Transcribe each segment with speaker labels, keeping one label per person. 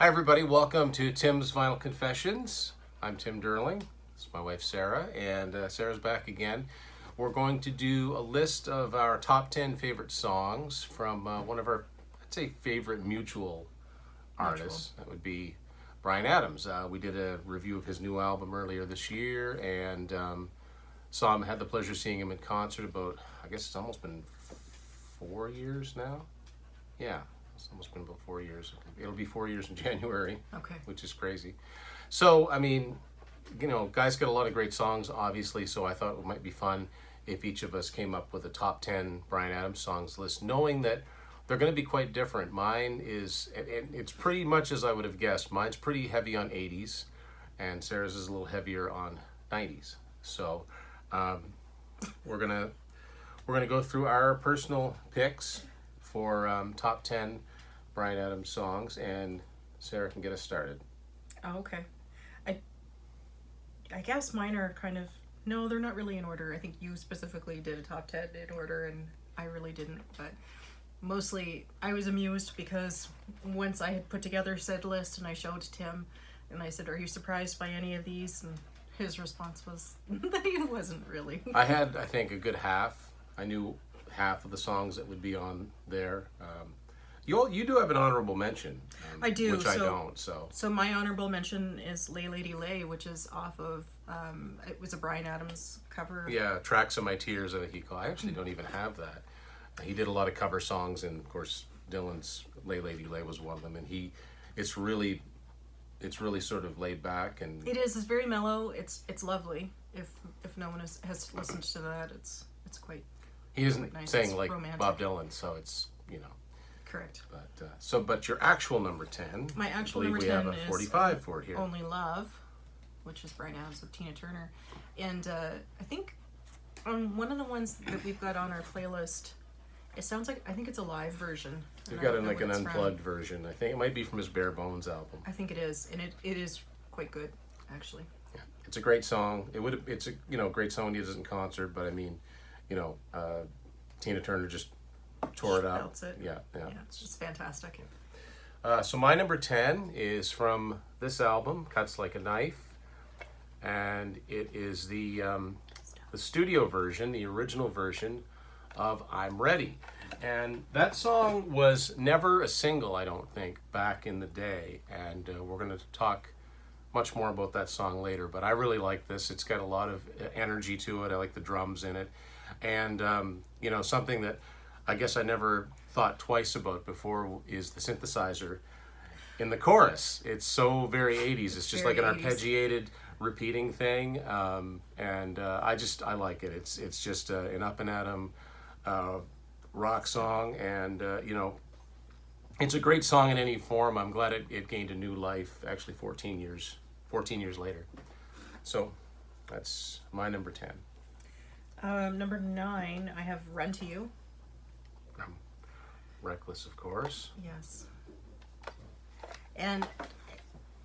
Speaker 1: Hi everybody, welcome to Tim's Vinyl Confessions. I'm Tim Derling, this is my wife Sarah, and Sarah's back again. We're going to do a list of our top 10 favorite songs from one of our, I'd say, favorite mutual artists. That would be Bryan Adams. We did a review of his new album earlier this year, and had the pleasure of seeing him in concert about, I guess it's almost been 4 years now. Yeah. It's almost been about 4 years. It'll be 4 years in January.
Speaker 2: Okay.
Speaker 1: Which is crazy. So, I mean, guys got a lot of great songs, obviously, so I thought it might be fun if each of us came up with a top 10 Bryan Adams songs list, knowing that they're going to be quite different. Mine is, and it's pretty much as I would have guessed, mine's pretty heavy on 80s, and Sarah's is a little heavier on 90s. So, we're gonna go through our personal picks for top 10 Bryan Adams songs, and Sarah can get us started.
Speaker 2: Oh, okay. I guess mine are kind of, no, they're not really in order. I think you specifically did a top 10 in order, and I really didn't, but mostly I was amused because once I had put together said list and I showed Tim, and I said, "Are you surprised by any of these?" And his response was that he wasn't really.
Speaker 1: I had, I think, a good half. I knew half of the songs that would be on there. You do have an honorable mention.
Speaker 2: I do.
Speaker 1: Which I don't, so.
Speaker 2: So my honorable mention is Lay Lady Lay, which is off of, it was a Bryan Adams cover.
Speaker 1: Yeah, Tracks of My Tears, I think he called. I actually don't even have that. He did a lot of cover songs, and of course Dylan's Lay Lady Lay was one of them, and it's really sort of laid back. And
Speaker 2: It is, it's very mellow, it's lovely. If no one has listened to that, it's quite.
Speaker 1: He isn't
Speaker 2: nice.
Speaker 1: saying
Speaker 2: It's
Speaker 1: like
Speaker 2: romantic.
Speaker 1: Bob Dylan, so it's,
Speaker 2: Correct.
Speaker 1: But your actual number 10.
Speaker 2: My actual
Speaker 1: I believe
Speaker 2: number
Speaker 1: we
Speaker 2: 10
Speaker 1: have a 45 for it here.
Speaker 2: Only Love, which is Bryan Adams with Tina Turner. And I think on one of the ones that we've got on our playlist, it sounds like, I think it's a live version.
Speaker 1: You've got an unplugged version. I think it might be from his Bare Bones album.
Speaker 2: I think it is, and it is quite good, actually.
Speaker 1: Yeah. It's a great song. It's a great song when he does it in concert, but I mean, Tina Turner just tore it up.
Speaker 2: Belts it.
Speaker 1: Yeah.
Speaker 2: It's just fantastic.
Speaker 1: So my number 10 is from this album, Cuts Like a Knife, and it is the studio version, the original version of I'm Ready. And that song was never a single, I don't think, back in the day, and we're going to talk much more about that song later, but I really like this. It's got a lot of energy to it. I like the drums in it, and something that I guess I never thought twice about before is the synthesizer in the chorus. It's so very 80s. It's just like an
Speaker 2: 80s.
Speaker 1: arpeggiated repeating thing, and I like it. It's just an up and at 'em rock song, and it's a great song in any form. I'm glad it gained a new life actually 14 years later. So that's my number 10.
Speaker 2: Number 9, I have Run to You.
Speaker 1: Reckless, of course.
Speaker 2: Yes. And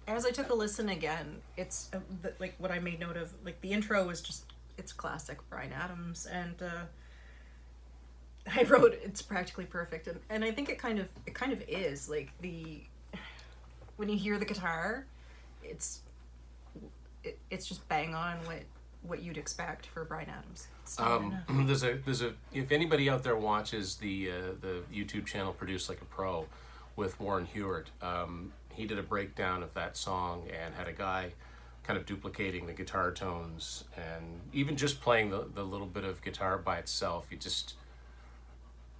Speaker 2: as I took a listen again, it's like what I made note of, like the intro is just, it's classic Bryan Adams, and I wrote it's practically perfect, and I think it kind of is, like when you hear the guitar, it's just bang on what you'd expect for Bryan Adams.
Speaker 1: There's a if anybody out there watches the YouTube channel Produce Like a Pro with Warren Hewart, he did a breakdown of that song and had a guy kind of duplicating the guitar tones, and even just playing the little bit of guitar by itself.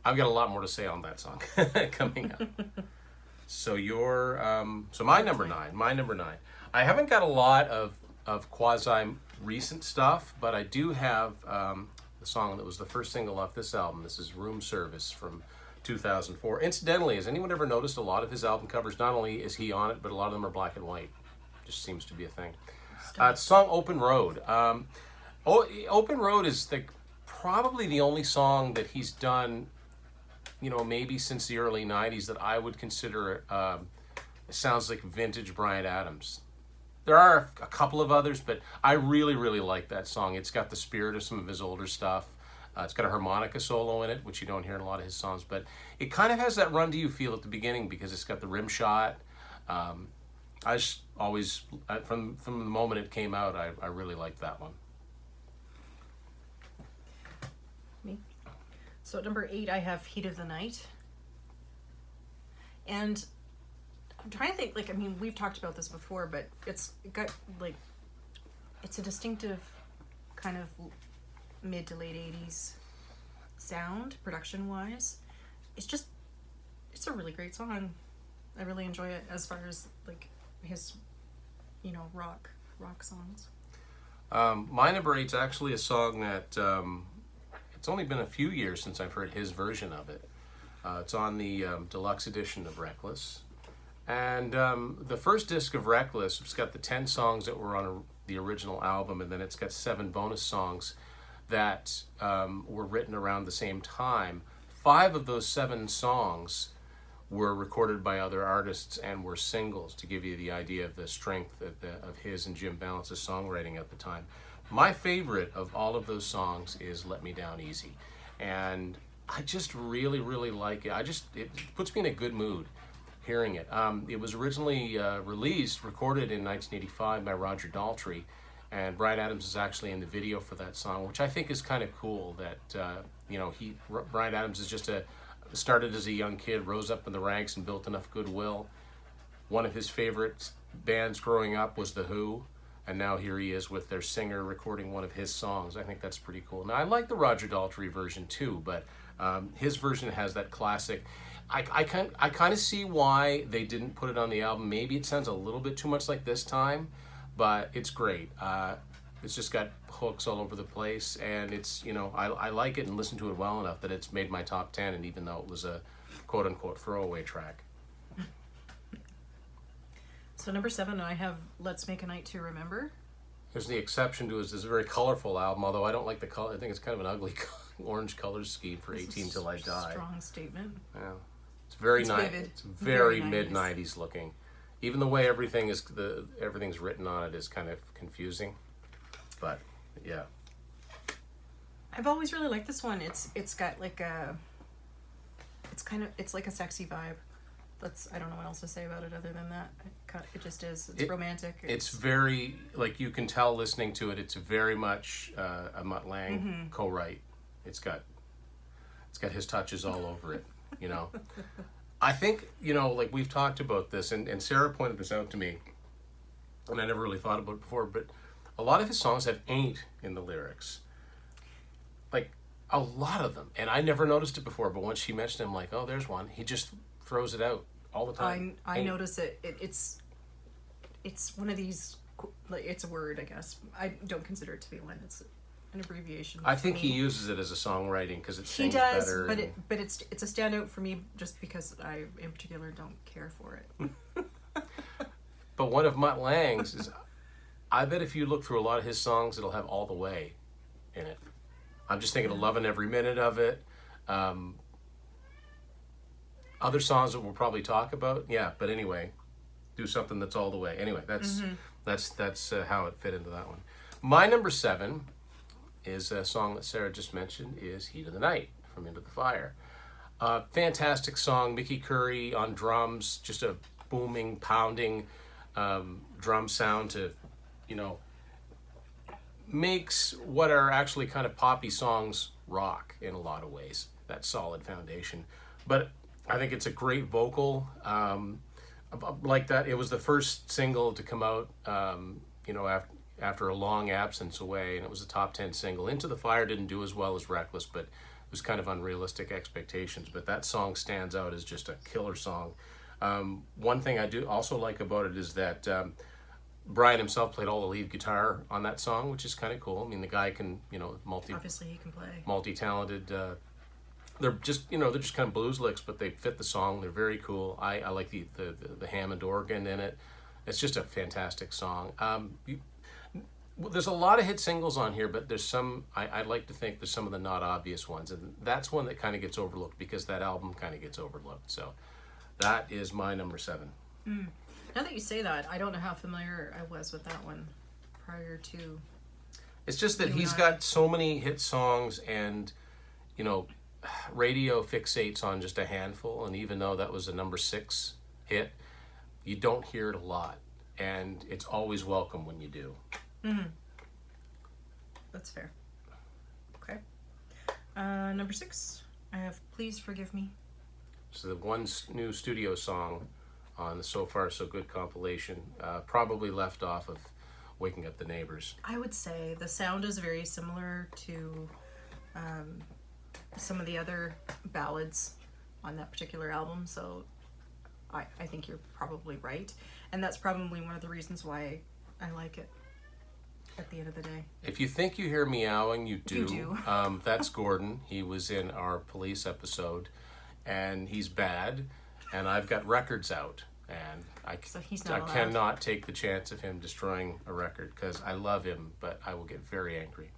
Speaker 1: I've got a lot more to say on that song coming up. So my number 9. I haven't got a lot of quasi recent stuff, but I do have the song that was the first single off this album. This is Room Service from 2004. Incidentally, has anyone ever noticed a lot of his album covers, not only is he on it, but a lot of them are black and white? Just seems to be a thing. The song Open Road. Open Road is probably the only song that he's done, maybe since the early 90s, that I would consider it sounds like vintage Bryan Adams. There are a couple of others, but I really, really like that song. It's got the spirit of some of his older stuff. It's got a harmonica solo in it, which you don't hear in a lot of his songs, but it kind of has that Run to You feel at the beginning because it's got the rim shot. I just always, from the moment it came out, I really liked that one.
Speaker 2: Me. So at number 8, I have Heat of the Night. And I'm trying to think, like, I mean, we've talked about this before, but it's got, like, it's a distinctive kind of mid to late 80s sound, production-wise. It's a really great song. I really enjoy it as far as, like, his, rock songs.
Speaker 1: My number 8's actually a song that, it's only been a few years since I've heard his version of it. It's on the deluxe edition of Reckless. And the first disc of Reckless, it's got the 10 songs that were on the original album, and then it's got 7 bonus songs that were written around the same time. 5 of those 7 songs were recorded by other artists and were singles, to give you the idea of the strength of his and Jim Balance's songwriting at the time. My favorite of all of those songs is Let Me Down Easy. And I just really, really like it. It puts me in a good mood hearing it. It was originally recorded in 1985 by Roger Daltrey, and Bryan Adams is actually in the video for that song, which I think is kind of cool that, Bryan Adams is started as a young kid, rose up in the ranks and built enough goodwill. One of his favorite bands growing up was The Who, and now here he is with their singer recording one of his songs. I think that's pretty cool. Now, I like the Roger Daltrey version too, but his version has that classic. I kind of see why they didn't put it on the album. Maybe it sounds a little bit too much like This Time, but it's great. It's just got hooks all over the place, and it's, I like it and listen to it well enough that it's made my top 10, and even though it was a quote-unquote throwaway track.
Speaker 2: So number 7, I have Let's Make a Night to Remember.
Speaker 1: There's the exception to it. It's a very colorful album, although I don't like the color. I think it's kind of an ugly orange color scheme for 18 Till I Die.
Speaker 2: Strong statement.
Speaker 1: Yeah. It's very nice. It's very
Speaker 2: 90s.
Speaker 1: mid-90s looking. Even the way everything's written on it is kind of confusing. But yeah.
Speaker 2: I've always really liked this one. It's got like it's like a sexy vibe. I don't know what else to say about it other than that. It just is. It's romantic.
Speaker 1: It's very, like, you can tell listening to it. It's very much a Mutt Lange co-write. It's got his touches all over it. I think, like, we've talked about this, and Sarah pointed this out to me, and I never really thought about it before, but a lot of his songs have "ain't" in the lyrics. Like, a lot of them. And I never noticed it before, but once she mentioned it, I'm like, oh, there's one. He just throws it out all the time.
Speaker 2: I notice it. It's one of these, like, it's a word, I guess. I don't consider it to be one. It's an abbreviation.
Speaker 1: I think he uses it as a songwriting because it sings
Speaker 2: better. He does, but it's a standout for me just because I, in particular, don't care for it.
Speaker 1: But one of Mutt Lange's is, I bet if you look through a lot of his songs, it'll have All the Way in it. I'm just thinking of Loving Every Minute of it. Other songs that we'll probably talk about. Yeah, but anyway, do something that's all the way. Anyway, that's how it fit into that one. My number 7 is a song that Sarah just mentioned, is Heat of the Night from Into the Fire. Fantastic song. Mickey Curry on drums, just a booming, pounding drum sound to, makes what are actually kind of poppy songs rock in a lot of ways. That solid foundation. But I think it's a great vocal. Like that, it was the first single to come out, after a long absence away, and it was a top 10 single. Into the Fire didn't do as well as Reckless, but it was kind of unrealistic expectations. But that song stands out as just a killer song. One thing I do also like about it is that Bryan himself played all the lead guitar on that song, which is kind of cool. I mean, the guy can,
Speaker 2: Obviously he can play.
Speaker 1: Multi-talented. They're just kind of blues licks, but they fit the song. They're very cool. I like the Hammond organ in it. It's just a fantastic song. There's a lot of hit singles on here, but there's some, I'd like to think there's some of the not obvious ones, and that's one that kind of gets overlooked because that album kind of gets overlooked. So that is my number 7.
Speaker 2: Now that you say that, I don't know how familiar I was with that one prior to.
Speaker 1: It's just that he's got so many hit songs, and radio fixates on just a handful, and even though that was a number 6 hit, you don't hear it a lot, and it's always welcome when you do.
Speaker 2: That's fair. Okay. Number 6, I have Please Forgive Me.
Speaker 1: So the one new studio song on the So Far So Good compilation, probably left off of Waking Up the Neighbors.
Speaker 2: I would say the sound is very similar to some of the other ballads on that particular album, so I think you're probably right. And that's probably one of the reasons why I like it at the end of the day.
Speaker 1: If you think you hear meowing, you do.
Speaker 2: You do.
Speaker 1: That's Gordon. He was in our police episode, and he's bad, and I've got records out, and
Speaker 2: So he's not allowed.
Speaker 1: cannot take the chance of him destroying a record, because I love him, but I will get very angry.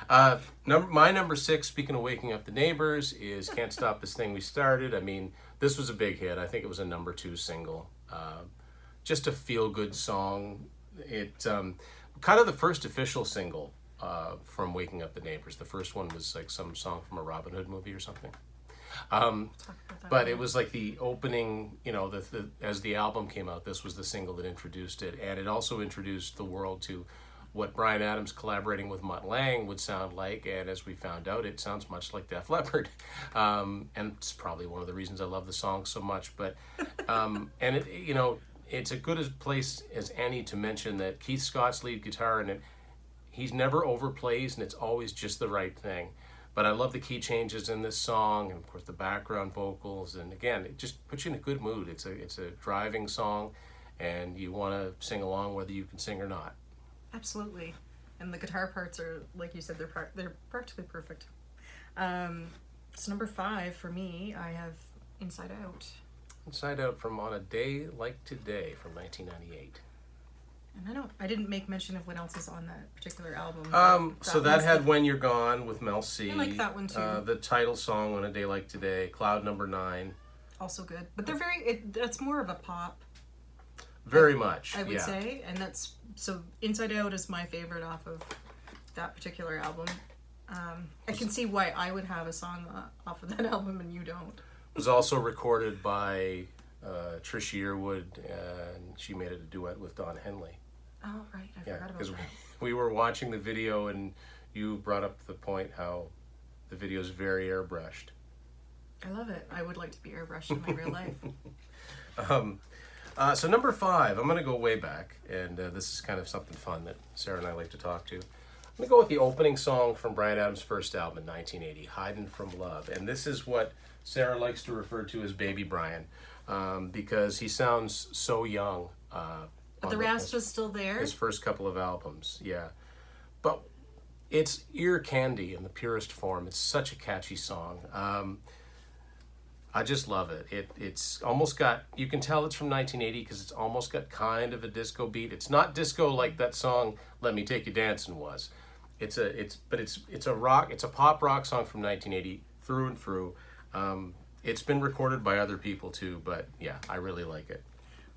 Speaker 1: My number 6, speaking of Waking Up the Neighbors, is Can't Stop This Thing We Started. I mean, this was a big hit. I think it was a number 2 single. Just a feel-good song. It kind of the first official single from Waking Up the Neighbors. The first one was like some song from a Robin Hood movie or something. But it was like the opening, you know, as the album came out, this was the single that introduced it. And it also introduced the world to what Bryan Adams collaborating with Mutt Lange would sound like. And as we found out, it sounds much like Def Leppard. And it's probably one of the reasons I love the song so much. But, and it, you know, it's a good place as any to mention that Keith Scott's lead guitar in it, he's never overplays, and it's always just the right thing. But I love the key changes in this song, and of course the background vocals, and again, it just puts you in a good mood. It's a driving song, and you want to sing along whether you can sing or not.
Speaker 2: Absolutely. And the guitar parts are, like you said, they're practically perfect. So number 5 for me, I have Inside Out.
Speaker 1: Inside Out from On a Day Like Today from 1998.
Speaker 2: And I didn't make mention of what else is on that particular album.
Speaker 1: So that had When You're Gone with Mel C.
Speaker 2: I like that one too.
Speaker 1: The title song On a Day Like Today, Cloud Number 9.
Speaker 2: Also good. But they're that's more of a pop.
Speaker 1: Very much,
Speaker 2: I would say. And so Inside Out is my favorite off of that particular album. I can see why I would have a song off of that album and you don't.
Speaker 1: It was also recorded by Trish Yearwood, and she made it a duet with Don Henley.
Speaker 2: Oh, right. I forgot about
Speaker 1: because
Speaker 2: that.
Speaker 1: we were watching the video, and you brought up the point how the video is very airbrushed.
Speaker 2: I love it. I would like to be airbrushed in my real life.
Speaker 1: So number 5, I'm going to go way back, and this is kind of something fun that Sarah and I like to talk to. I'm going to go with the opening song from Bryan Adams' first album in 1980, Hidin' From Love. And this is what Sarah likes to refer to as Baby Bryan, because he sounds so young.
Speaker 2: But the rasp is still there?
Speaker 1: His first couple of albums, yeah. But it's ear candy in the purest form. It's such a catchy song. I just love it. It's almost got, you can tell it's from 1980 because it's almost got kind of a disco beat. It's not disco like that song "Let Me Take You Dancing" was. It's a pop rock song from 1980 through and through. It's been recorded by other people too, but yeah, I really like it.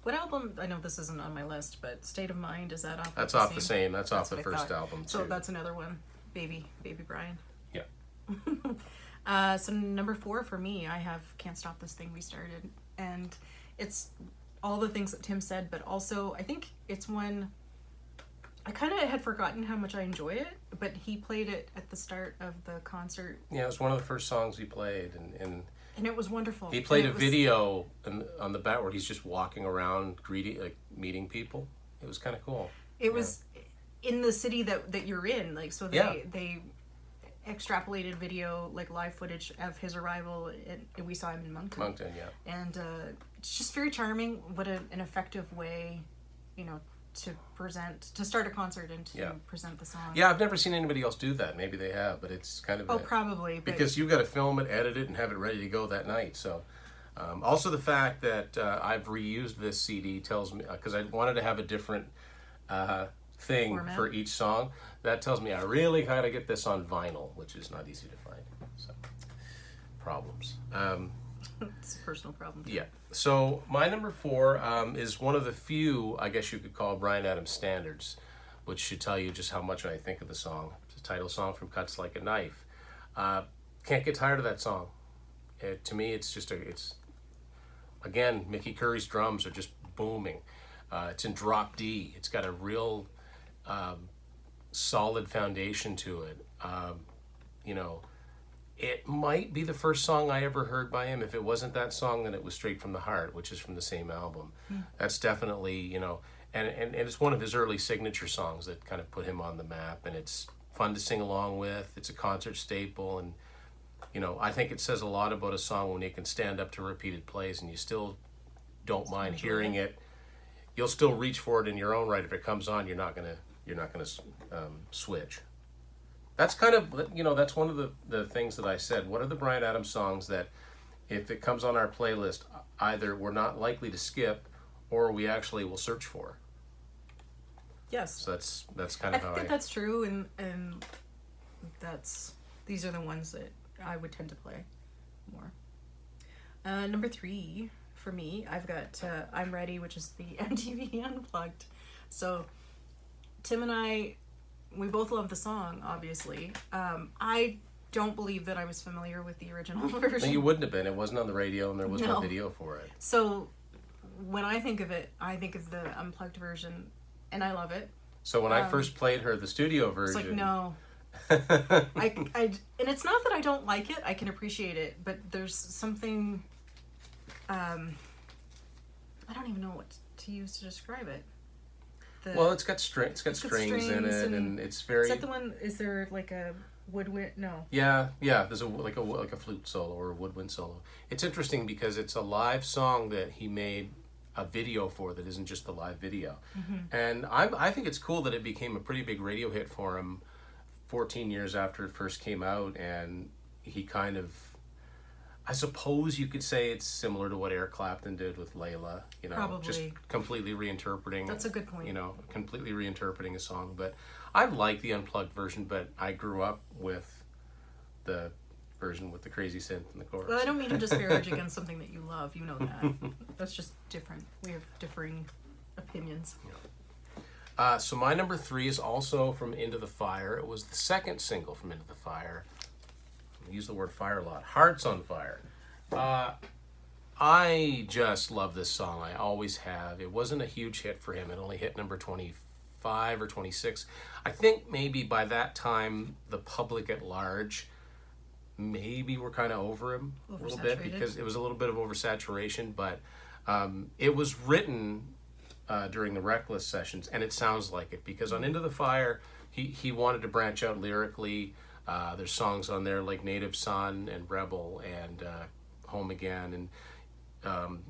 Speaker 2: What album? I know this isn't on my list, but State of Mind, is that off?
Speaker 1: That's off the same. That's off the
Speaker 2: what I
Speaker 1: first
Speaker 2: thought.
Speaker 1: album too.
Speaker 2: So that's another one, Baby Bryan.
Speaker 1: Yeah.
Speaker 2: So number 4 for me, I have Can't Stop This Thing We Started, and it's all the things that Tim said, but also I think it's one I kind of had forgotten how much I enjoy it, but he played it at the start of the concert.
Speaker 1: Yeah, it was one of the first songs he played, and
Speaker 2: it was wonderful.
Speaker 1: he played a video on the back where he's just walking around meeting people. It was kind of cool.
Speaker 2: It was in the city that you're in, like, so they extrapolated video, like live footage of his arrival, and we saw him in Moncton.
Speaker 1: Yeah.
Speaker 2: And it's just very charming. What an effective way, to start a concert and to present the song.
Speaker 1: Yeah, I've never seen anybody else do that. Maybe they have, but it's kind of
Speaker 2: probably
Speaker 1: because you've got to film it, edit it, and have it ready to go that night. So, also the fact that I've reused this CD tells me, because I wanted to have a different thing
Speaker 2: format
Speaker 1: for each song. That tells me I really got to get this on vinyl, which is not easy to find. So, problems.
Speaker 2: It's a personal problem.
Speaker 1: Yeah. So my number 4 is one of the few, I guess you could call, Bryan Adams standards, which should tell you just how much I think of the song. It's a title song from Cuts Like a Knife. Can't get tired of that song. To me, it's just Again, Mickey Curry's drums are just booming. It's in drop D. It's got a real solid foundation to it. You know, it might be the first song I ever heard by him. If it wasn't that song, then it was Straight from the Heart, which is from the same album. That's definitely, you know, and it's one of his early signature songs that kind of put him on the map, and it's fun to sing along with. It's a concert staple, and, you know, I think it says a lot about a song when you can stand up to repeated plays and you still don't mind hearing it. You'll still reach for it in your own right. If it comes on, you're not gonna switch. That's kind of, you know, that's one of the things that I said. What are the Bryan Adams songs that, if it comes on our playlist, either we're not likely to skip or we actually will search for?
Speaker 2: Yes.
Speaker 1: So that's kind of how I
Speaker 2: think that's true, and these are the ones that I would tend to play more. Number 3 for me, I've got I'm Ready, which is the MTV Unplugged. So Tim and I, we both love the song, obviously. I don't believe that I was familiar with the original version.
Speaker 1: No, you wouldn't have been. It wasn't on the radio, and there was no video for it.
Speaker 2: So when I think of it, I think of the unplugged version, and I love it.
Speaker 1: So when I first played her the studio version,
Speaker 2: it's like, no. and it's not that I don't like it. I can appreciate it, but there's something. I don't even know what to use to describe it.
Speaker 1: Well, it's got strings in it, and it's very.
Speaker 2: Is that the one? Is there like a woodwind? No.
Speaker 1: Yeah. There's like a flute solo or a woodwind solo. It's interesting because it's a live song that he made a video for that isn't just the live video, and I think it's cool that it became a pretty big radio hit for him 14 years after it first came out, and he kind of, I suppose you could say it's similar to what Eric Clapton did with Layla, you know,
Speaker 2: Probably.
Speaker 1: just completely reinterpreting.
Speaker 2: That's a good point.
Speaker 1: You know, completely reinterpreting a song. But I like the unplugged version, but I grew up with the version with the crazy synth and the chorus.
Speaker 2: Well, I don't mean to disparage against something that you love. You know that. That's just different. We have differing opinions.
Speaker 1: So my number 3 is also from Into the Fire. It was the second single from Into the Fire. I use the word fire a lot. Hearts on Fire. I just love this song. I always have. It wasn't a huge hit for him. It only hit number 25 or 26. I think maybe by that time, the public at large maybe we're kind of over him a little bit because it was a little bit of oversaturation, but it was written during the Reckless sessions, and it sounds like it because on Into the Fire, he wanted to branch out lyrically. There's songs on there like Native Son and Rebel and Home Again, and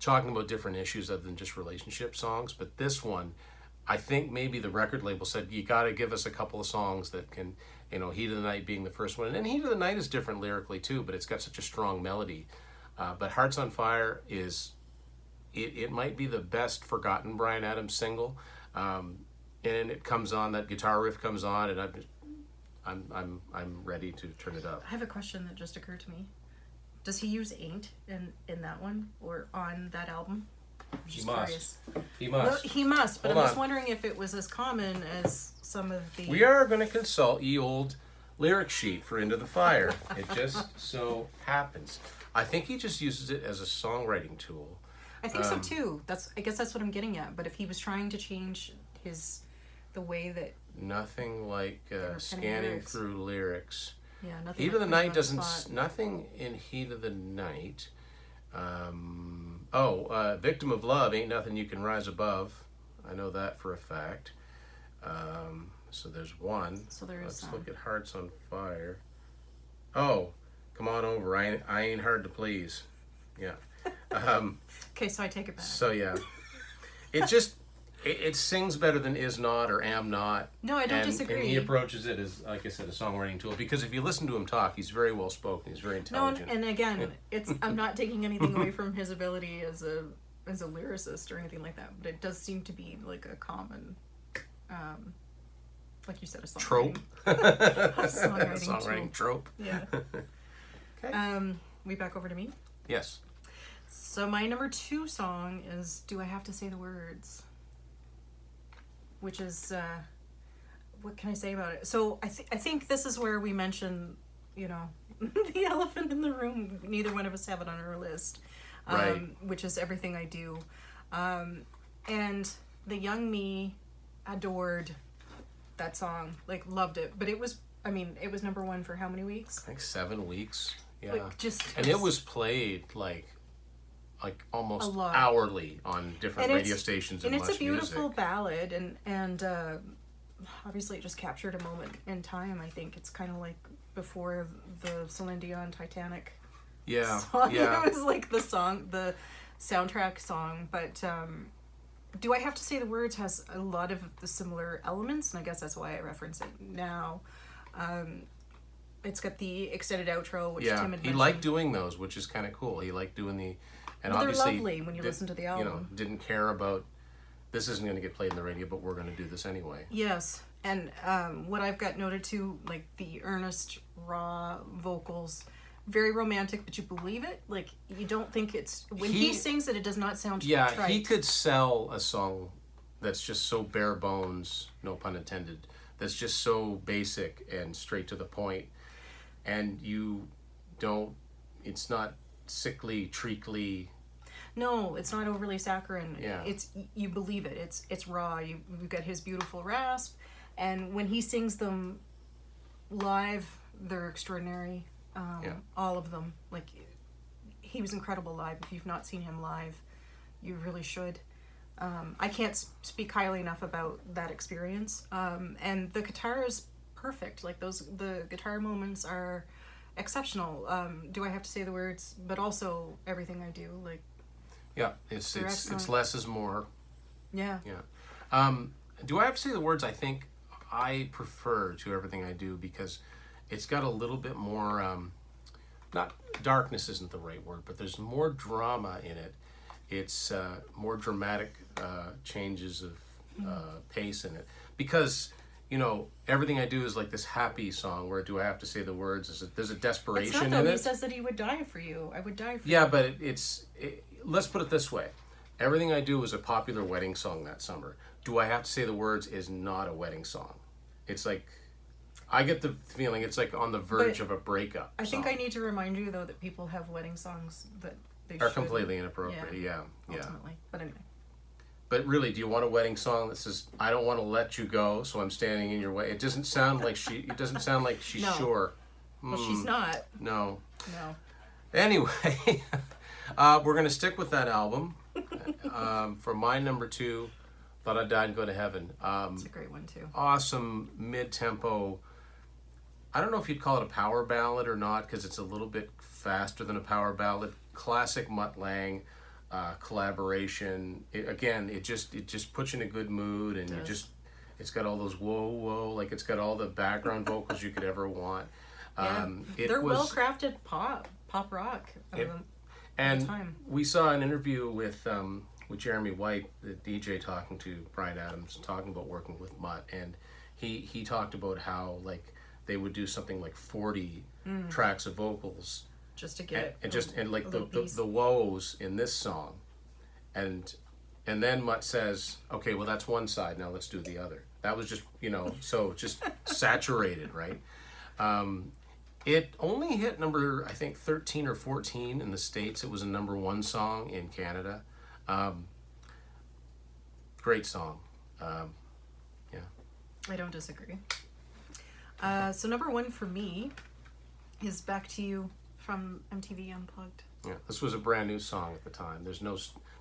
Speaker 1: talking about different issues other than just relationship songs. But this one, I think maybe the record label said, you got to give us a couple of songs that can, you know, Heat of the Night being the first one. And Heat of the Night is different lyrically too, but it's got such a strong melody. But Hearts on Fire is, it might be the best forgotten Bryan Adams single. And it comes on, that guitar riff comes on, and I'm ready to turn it up.
Speaker 2: I have a question that just occurred to me. Does he use Ain't in that one or on that album?
Speaker 1: He must.
Speaker 2: Curious.
Speaker 1: He must.
Speaker 2: Well, he must, but
Speaker 1: Hold
Speaker 2: I'm just
Speaker 1: on.
Speaker 2: wondering if it was as common as some of the...
Speaker 1: We are going to consult ye old lyric sheet for Into the Fire. It just so happens. I think he just uses it as a songwriting tool.
Speaker 2: I think so too. I guess that's what I'm getting at. But if he was trying to change the way that...
Speaker 1: Nothing like scanning
Speaker 2: lyrics.
Speaker 1: through lyrics.
Speaker 2: Yeah, nothing.
Speaker 1: Heat of the
Speaker 2: like
Speaker 1: Night
Speaker 2: on the
Speaker 1: doesn't...
Speaker 2: spot.
Speaker 1: Nothing in Heat of the Night. Victim of Love, Ain't Nothing You Can Rise Above. I know that for a fact. So there's one.
Speaker 2: So there is
Speaker 1: Let's
Speaker 2: some.
Speaker 1: look at Hearts on Fire. Oh, come on over. I ain't hard to please. Yeah.
Speaker 2: Okay, so I take it back.
Speaker 1: So yeah, it just it sings better than Is Not or Am Not.
Speaker 2: No, I don't
Speaker 1: and,
Speaker 2: disagree.
Speaker 1: And he approaches it as, like I said, a songwriting tool, because if you listen to him talk, he's very well spoken. He's very
Speaker 2: No,
Speaker 1: intelligent.
Speaker 2: and again, I'm not taking anything away from his ability as a lyricist or anything like that, but it does seem to be like a common, like you said, a songwriting
Speaker 1: Trope.
Speaker 2: songwriting
Speaker 1: trope.
Speaker 2: Yeah.
Speaker 1: Okay.
Speaker 2: We back over to me.
Speaker 1: Yes.
Speaker 2: So my number 2 song is "Do I Have to Say the Words," which is what can I say about it? So I think this is where we mention, you know, the elephant in the room. Neither one of us have it on our list.
Speaker 1: Right.
Speaker 2: which is Everything I Do. And the young me adored that song, like loved it. But it was, I mean, it was number one for how many weeks?
Speaker 1: I think 7 weeks. Yeah.
Speaker 2: Like, just
Speaker 1: and it was played like almost
Speaker 2: A lot.
Speaker 1: hourly on different
Speaker 2: And
Speaker 1: radio
Speaker 2: it's-
Speaker 1: stations
Speaker 2: and
Speaker 1: and
Speaker 2: it's a
Speaker 1: Much
Speaker 2: beautiful
Speaker 1: Music.
Speaker 2: ballad, and obviously it just captured a moment in time. I think it's kind of like before the Celine Dion Titanic
Speaker 1: Yeah.
Speaker 2: song.
Speaker 1: Yeah.
Speaker 2: It was like the soundtrack song. But Do I Have to Say the Words has a lot of the similar elements, and I guess that's why I reference it now. It's got the extended outro, which
Speaker 1: Yeah,
Speaker 2: Tim had
Speaker 1: he
Speaker 2: mentioned.
Speaker 1: liked doing those, which is kind of cool. He liked doing the, and
Speaker 2: Well, they're
Speaker 1: obviously
Speaker 2: lovely when you listen to the album.
Speaker 1: didn't care about this isn't going to get played in the radio, but we're going to do this anyway.
Speaker 2: Yes, and what I've got noted too, like the earnest, raw vocals, very romantic, but you believe it. Like you don't think it's when he sings it, it does not sound
Speaker 1: Yeah,
Speaker 2: trite.
Speaker 1: he could sell a song that's just so bare bones, no pun intended. That's just so basic and straight to the point, and you don't. It's not sickly, treacly.
Speaker 2: No, it's not overly saccharine.
Speaker 1: Yeah.
Speaker 2: It's you believe it. It's raw. You've got his beautiful rasp, and when he sings them live, they're extraordinary.
Speaker 1: Yeah.
Speaker 2: All of them. Like he was incredible live. If you've not seen him live, you really should. I can't speak highly enough about that experience. And the guitar is perfect. Like the guitar moments are exceptional. Do I Have to Say the Words? But also Everything I Do. Like
Speaker 1: Yeah, it's less is more.
Speaker 2: yeah.
Speaker 1: Yeah. Do I have to say the words? I think I prefer to Everything I Do because it's got a little bit more. Not darkness isn't the right word, but there's more drama in it. It's more dramatic changes of pace in it because Everything I Do is like this happy song where Do I Have to Say the Words? There's a desperation
Speaker 2: It's not
Speaker 1: in
Speaker 2: though. He
Speaker 1: it.
Speaker 2: says that he would die for you. I would die for you.
Speaker 1: Yeah, but let's put it this way. Everything I Do was a popular wedding song that summer. Do I Have to Say the Words is not a wedding song. It's like, I get the feeling it's like on the verge of a breakup
Speaker 2: I think
Speaker 1: song.
Speaker 2: I need to remind you though that people have wedding songs that they
Speaker 1: Are
Speaker 2: should,
Speaker 1: completely inappropriate, yeah.
Speaker 2: ultimately. But anyway.
Speaker 1: But really, do you want a wedding song that says, I don't want to let you go, so I'm standing in your way? It doesn't sound like she's
Speaker 2: No.
Speaker 1: sure.
Speaker 2: Well, she's not.
Speaker 1: No.
Speaker 2: No.
Speaker 1: Anyway, we're going to stick with that album. For my number 2, Thought I Died and Go to Heaven.
Speaker 2: It's a great one too.
Speaker 1: Awesome mid-tempo. I don't know if you'd call it a power ballad or not because it's a little bit faster than a power ballad. Classic Mutt Lange collaboration. It just puts you in a good mood, and it's got all those whoa, like it's got all the background vocals you could ever want.
Speaker 2: Yeah. They're well crafted pop rock.
Speaker 1: And
Speaker 2: time.
Speaker 1: we saw an interview with Jeremy White, the DJ, talking to Bryan Adams, talking about working with Mutt, and he talked about how like they would do something like 40 tracks of vocals
Speaker 2: just to get
Speaker 1: and like the woes in this song, and then Mutt says, okay, well that's one side, now let's do the other. That was just so just saturated, right? It only hit number, I think, 13 or 14 in the States. It was a number 1 song in Canada. Great song. Yeah.
Speaker 2: I don't disagree. So number 1 for me is Back to You from MTV Unplugged.
Speaker 1: Yeah, this was a brand new song at the time.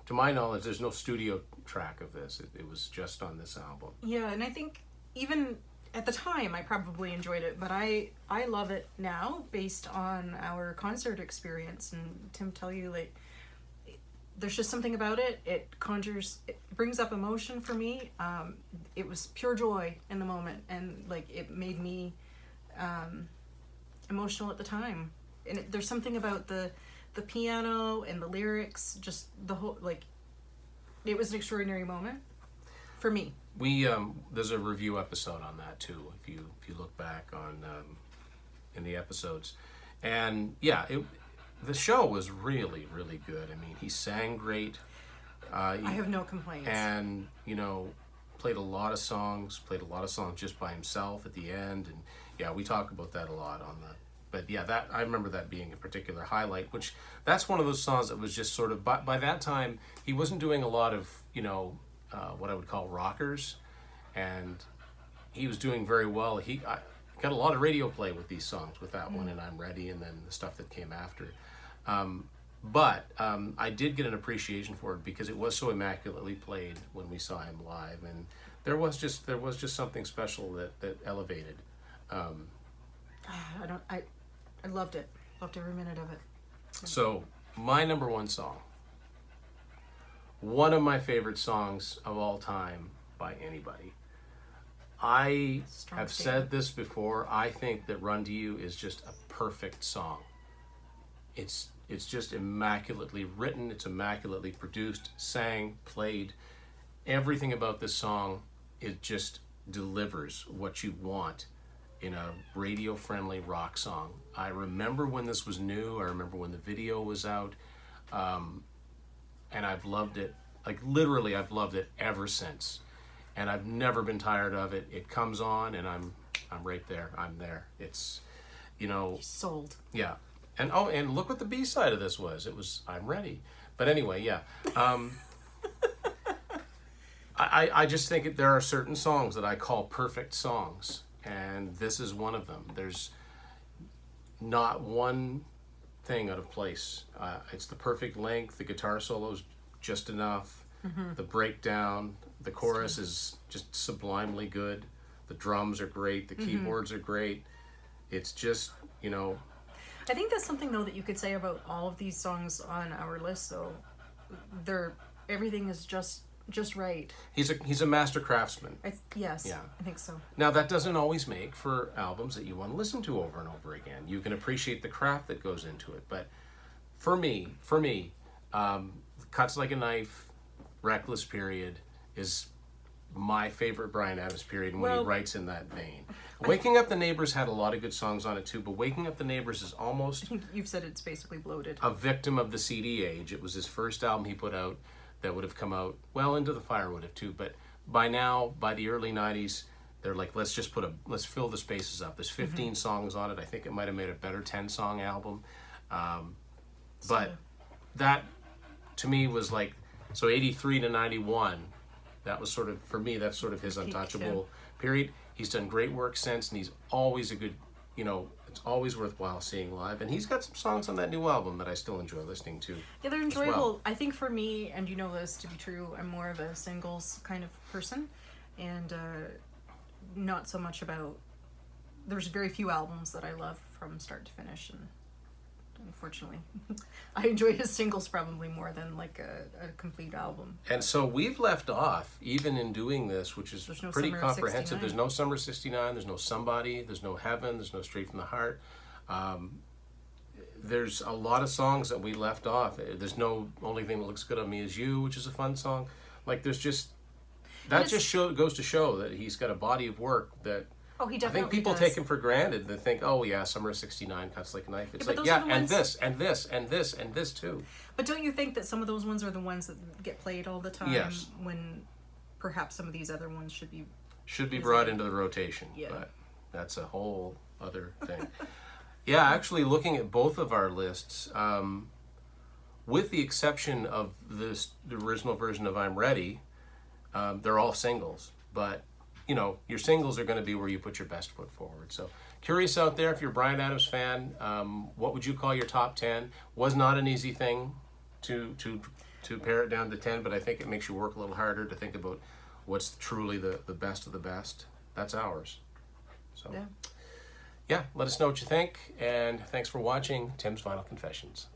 Speaker 1: To my knowledge, there's no studio track of this. It was just on this album.
Speaker 2: Yeah, and I think even at the time I probably enjoyed it, but I love it now based on our concert experience. And Tim tell you, like, there's just something about it. It brings up emotion for me. It was pure joy in the moment, and like it made me emotional at the time. And there's something about the piano and the lyrics, just the whole, like, it was an extraordinary moment for me.
Speaker 1: We there's a review episode on that too. If you look back on in the episodes, and yeah, the show was really, really good. I mean, he sang great.
Speaker 2: I have no complaints.
Speaker 1: And played a lot of songs just by himself at the end, and yeah, we talk about that a lot on but yeah, that I remember that being a particular highlight. Which that's one of those songs that was just sort of. By that time, he wasn't doing a lot of what I would call rockers, and he was doing very well. I got a lot of radio play with these songs, with that one and I'm Ready, and then the stuff that came after. But I did get an appreciation for it because it was so immaculately played when we saw him live, and there was just something special that elevated.
Speaker 2: I loved it. Loved every minute of it.
Speaker 1: So my number one song, one of my favorite songs of all time by anybody. I have said this before. I think that Run to You is just a perfect song. It's just immaculately written. It's immaculately produced, sang, played. Everything about this song, it just delivers what you want in a radio-friendly rock song. I remember when this was new. I remember when the video was out. And I've loved it. Like, literally, I've loved it ever since. And I've never been tired of it. It comes on, and I'm right there. I'm there. It's,
Speaker 2: Sold.
Speaker 1: Yeah. And look what the B-side of this was. It was I'm Ready. But anyway, yeah. I just think there are certain songs that I call perfect songs, and this is one of them. There's not one thing out of place. It's the perfect length. The guitar solo's just enough. The breakdown, the chorus is just sublimely good. The drums are great. The keyboards are great. It's just,
Speaker 2: I think that's something though that you could say about all of these songs on our list. Though, everything is just right.
Speaker 1: He's a master craftsman.
Speaker 2: Yes.
Speaker 1: Yeah.
Speaker 2: I think so.
Speaker 1: Now that doesn't always make for albums that you want to listen to over and over again. You can appreciate the craft that goes into it, but for me, Cuts Like a Knife, Reckless period is my favorite Bryan Adams period, and when he writes in that vein. Waking Up the Neighbors had a lot of good songs on it too, but Waking Up the Neighbors is almost...
Speaker 2: I think you've said it's basically bloated.
Speaker 1: A victim of the CD age. It was his first album he put out that would have come out, well, Into the Fire would have too, but by now, by the early 90s, they're like, let's fill the spaces up. There's 15 songs on it. I think it might have made a better 10-song album. But that, to me, was like... So 83 to 91, that was sort of, for me, that's sort of his untouchable period. He's done great work since, and he's always a good, it's always worthwhile seeing live. And he's got some songs on that new album that I still enjoy listening to.
Speaker 2: Yeah, they're enjoyable. Well. I think for me, and you know this to be true, I'm more of a singles kind of person, and not so much about, there's very few albums that I love from start to finish, and unfortunately I enjoy his singles probably more than like a complete album.
Speaker 1: And so we've left off, even in doing this, which is pretty comprehensive. There's no Summer 69, there's no Somebody, there's no Heaven, there's no Straight from the Heart. There's a lot of songs that we left off. There's no Only Thing That Looks Good on Me Is You, which is a fun song. Like, there's just, that just goes to show that he's got a body of work that
Speaker 2: he definitely
Speaker 1: I think people
Speaker 2: does.
Speaker 1: take him for granted. They think, oh yeah, Summer 69, Cuts Like a Knife. It's like, yeah, and this, and this, and this, and this too.
Speaker 2: But don't you think that some of those ones are the ones that get played all the time?
Speaker 1: Yes.
Speaker 2: When perhaps some of these other ones should be
Speaker 1: brought into the rotation.
Speaker 2: Yeah.
Speaker 1: But that's a whole other thing. Yeah, actually looking at both of our lists, with the exception of the original version of I'm Ready, they're all singles. But your singles are going to be where you put your best foot forward. So, curious out there, if you're a Bryan Adams fan, what would you call your top 10? Was not an easy thing to pare it down to 10, but I think it makes you work a little harder to think about what's truly the best of the best. That's ours. So, yeah, let us know what you think, and thanks for watching Tim's Final Confessions.